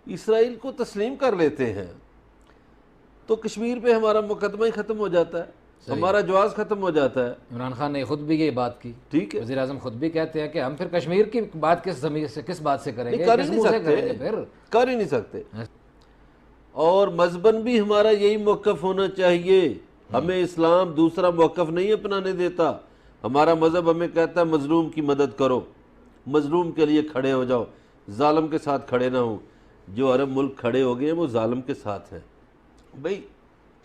اسرائیل کو تسلیم کر لیتے ہیں تو کشمیر پہ ہمارا مقدمہ ہی ختم ہو جاتا ہے, ہمارا جواز ختم ہو جاتا ہے. عمران خان نے خود بھی یہ بات کی, ٹھیک ہے, وزیر اعظم خود بھی کہتے ہیں کہ ہم پھر کشمیر کی بات کس ضمیر سے, کس بات سے کریں گے, کر ہی کس نہیں منہ سے سکتے, کریں گے پھر, کر ہی نہیں سکتے. اور مذہباً بھی ہمارا یہی موقف ہونا چاہیے. ہمیں اسلام دوسرا موقف نہیں اپنانے دیتا. ہمارا مذہب ہمیں کہتا ہے مظلوم کی مدد کرو, مظلوم کے لیے کھڑے ہو جاؤ, ظالم کے ساتھ کھڑے نہ ہوں. جو عرب ملک کھڑے ہو گئے ہیں وہ ظالم کے ساتھ ہیں. بھئی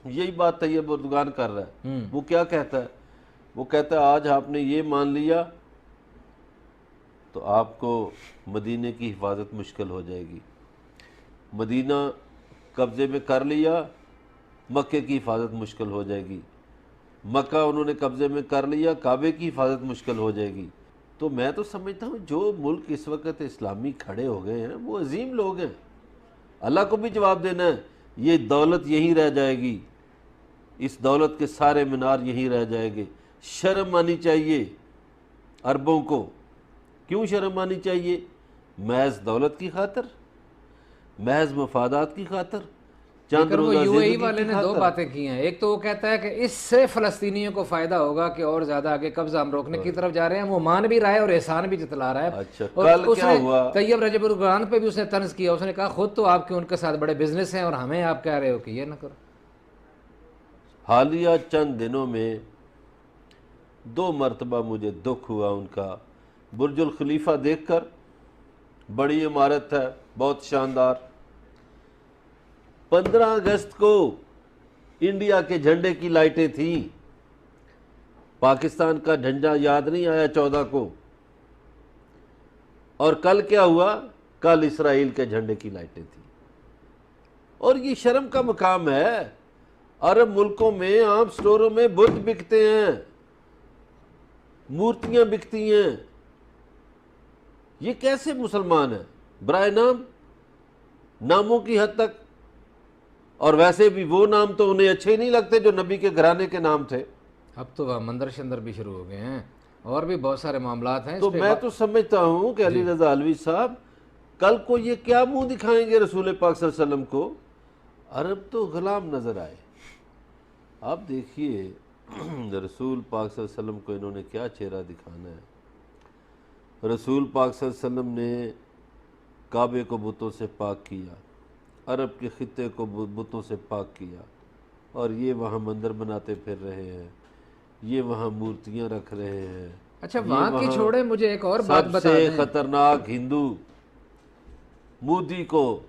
یہی بات طیب اردگان کر رہا ہے. وہ کیا کہتا ہے؟ وہ کہتا ہے آج آپ نے یہ مان لیا تو آپ کو مدینے کی حفاظت مشکل ہو جائے گی. مدینہ قبضے میں کر لیا, مکے کی حفاظت مشکل ہو جائے گی. مکہ انہوں نے قبضے میں کر لیا, کعبے کی حفاظت مشکل ہو جائے گی. تو میں تو سمجھتا ہوں جو ملک اس وقت اسلامی کھڑے ہو گئے ہیں وہ عظیم لوگ ہیں. اللہ کو بھی جواب دینا ہے, یہ دولت یہیں رہ جائے گی, اس دولت کے سارے مینار یہیں رہ جائیں گے. شرم آنی چاہیے عربوں کو. کیوں شرم آنی چاہیے؟ محض دولت کی خاطر, محض مفادات کی خاطر, چند لیکن وہ روزہ یو اے ای زندگی والے کی نے دو خاطر. باتیں کی ہیں. ایک تو وہ کہتا ہے کہ اس سے فلسطینیوں کو فائدہ ہوگا کہ اور زیادہ آگے قبضہ ہم روکنے کی طرف جا رہے ہیں. وہ مان بھی رہا ہے اور احسان بھی جتلا رہا ہے. اچھا, اور کل اس کیا نے ہوا؟ طیب رجب اردگان پہ بھی اس نے طنز کیا. اس نے کہا خود تو آپ کے ان کے ساتھ بڑے بزنس ہیں اور ہمیں آپ کہہ رہے ہو کہ یہ نہ کرو. حالیہ چند دنوں میں 2 مرتبہ مجھے دکھ ہوا ان کا. برج الخلیفہ دیکھ کر, بڑی عمارت ہے, بہت شاندار. 15 اگست کو انڈیا کے جھنڈے کی لائٹیں تھیں. پاکستان کا جھنڈا یاد نہیں آیا 14 کو. اور کل کیا ہوا؟ کل اسرائیل کے جھنڈے کی لائٹیں تھیں. اور یہ شرم کا مقام ہے. عرب ملکوں میں عام سٹوروں میں بت بکتے ہیں, مورتیاں بکتی ہیں. یہ کیسے مسلمان ہیں برائے نام؟ ناموں کی حد تک. اور ویسے بھی وہ نام تو انہیں اچھے نہیں لگتے جو نبی کے گھرانے کے نام تھے. اب تو مندر شندر بھی شروع ہو گئے ہیں اور بھی بہت سارے معاملات ہیں. تو میں تو سمجھتا ہوں کہ علی رضا علوی صاحب کل کو یہ کیا منہ دکھائیں گے رسول پاک صلی اللہ علیہ وسلم کو؟ عرب تو غلام نظر آئے. آپ دیکھیے رسول پاک صلی اللہ علیہ وسلم کو انہوں نے کیا چہرہ دکھانا ہے. رسول پاک صلی اللہ علیہ وسلم نے کعبے کو بتوں سے پاک کیا, عرب کے خطے کو بتوں سے پاک کیا, اور یہ وہاں مندر بناتے پھر رہے ہیں, یہ وہاں مورتیاں رکھ رہے ہیں. اچھا وہاں کی چھوڑے, مجھے ایک اور بات سب بتا سے دیں. خطرناک ہندو مودی کو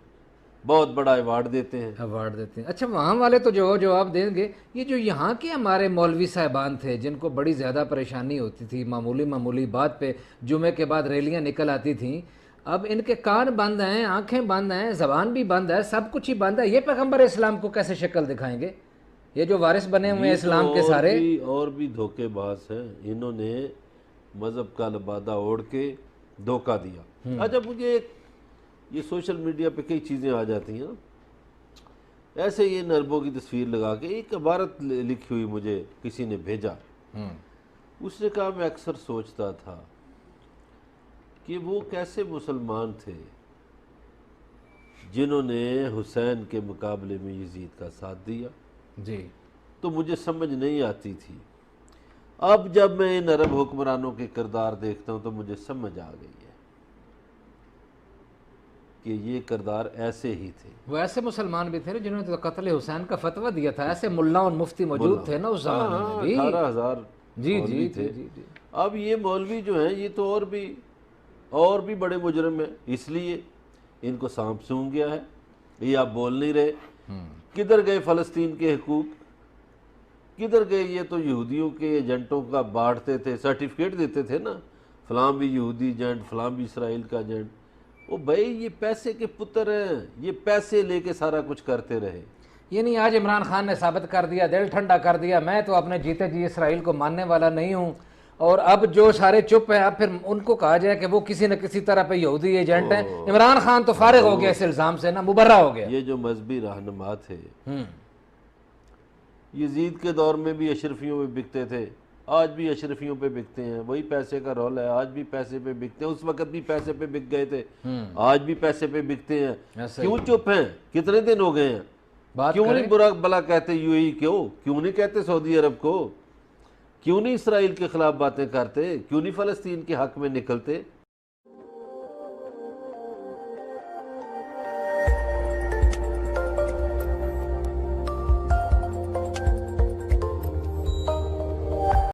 بہت بڑا ایوارڈ دیتے ہیں. ایوارڈ دیتے ہیں. اچھا وہاں والے تو جو جواب دیں گے. یہ جو یہاں کے ہمارے مولوی صاحبان تھے جن کو بڑی زیادہ پریشانی ہوتی تھی, معمولی بات پہ جمعے کے بعد ریلیاں نکل آتی تھیں, اب ان کے کان بند ہیں, آنکھیں بند ہیں, زبان بھی بند ہے, سب کچھ ہی بند ہے. یہ پیغمبر اسلام کو کیسے شکل دکھائیں گے؟ یہ جو وارث بنے ہوئے ہیں اسلام کے سارے, اور بھی دھوکے باز ہیں. انہوں نے مذہب کا لبادہ اوڑھ کے دھوکہ دیا. اچھا مجھے یہ سوشل میڈیا پہ کئی چیزیں آ جاتی ہیں, ایسے یہ نربوں کی تصویر لگا کے ایک عبارت لکھی ہوئی مجھے کسی نے بھیجا. اس نے کہا میں اکثر سوچتا تھا کہ وہ کیسے مسلمان تھے جنہوں نے حسین کے مقابلے میں یزید کا ساتھ دیا. جی تو مجھے سمجھ نہیں آتی تھی. اب جب میں ان عرب حکمرانوں کے کردار دیکھتا ہوں تو مجھے سمجھ آ گئی ہے کہ یہ کردار ایسے ہی تھے. وہ ایسے مسلمان بھی تھے جنہوں نے قتل حسین کا فتویٰ دیا تھا. ایسے ملا اور مفتی موجود تھے نا اس زمانے میں بھی. 18,000 جی مولوی جی تھے. جی جی. اب یہ مولوی جو ہیں یہ تو اور بھی بڑے مجرم ہیں, اس لیے ان کو سانپ سونگ گیا ہے. یہ آپ بول نہیں رہے. کدھر گئے فلسطین کے حقوق؟ کدھر گئے؟ یہ تو یہودیوں کے ایجنٹوں کا بانٹتے تھے, سرٹیفکیٹ دیتے تھے نا, فلاں بھی یہودی ایجنٹ, فلاں بھی اسرائیل کا ایجنٹ. وہ بھائی یہ پیسے کے پتر ہیں, یہ پیسے لے کے سارا کچھ کرتے رہے. یعنی آج عمران خان نے ثابت کر دیا, دل ٹھنڈا کر دیا, میں تو اپنے جیتے جی اسرائیل کو ماننے والا نہیں ہوں. اور اب جو سارے چپ ہیں, اب پھر ان کو کہا جائے کہ وہ کسی نہ کسی طرح پہ یہودی ایجنٹ ہیں. عمران خان تو فارغ ہو گیا اس الزام سے نا, مبرہ ہو گیا. یہ جو مذہبی رہنما تھے یزید کے دور میں بھی اشرفیوں میں بکتے تھے, آج بھی اشرفیوں پہ بکتے ہیں، وہی پیسے کا رول ہے، آج بھی پیسے پہ بکتے ہیں، اس وقت بھی پیسے پہ بک گئے تھے، آج بھی پیسے پہ بکتے ہیں۔ ایسے کیوں چپ ہیں؟ کتنے دن ہو گئے ہیں؟ بات کیوں کریں نہیں برا بلا کہتے یو اے ای کیوں نہیں کہتے سعودی عرب کو؟ کیوں نہیں اسرائیل کے خلاف باتیں کرتے؟ کیوں نہیں فلسطین کے حق میں نکلتے؟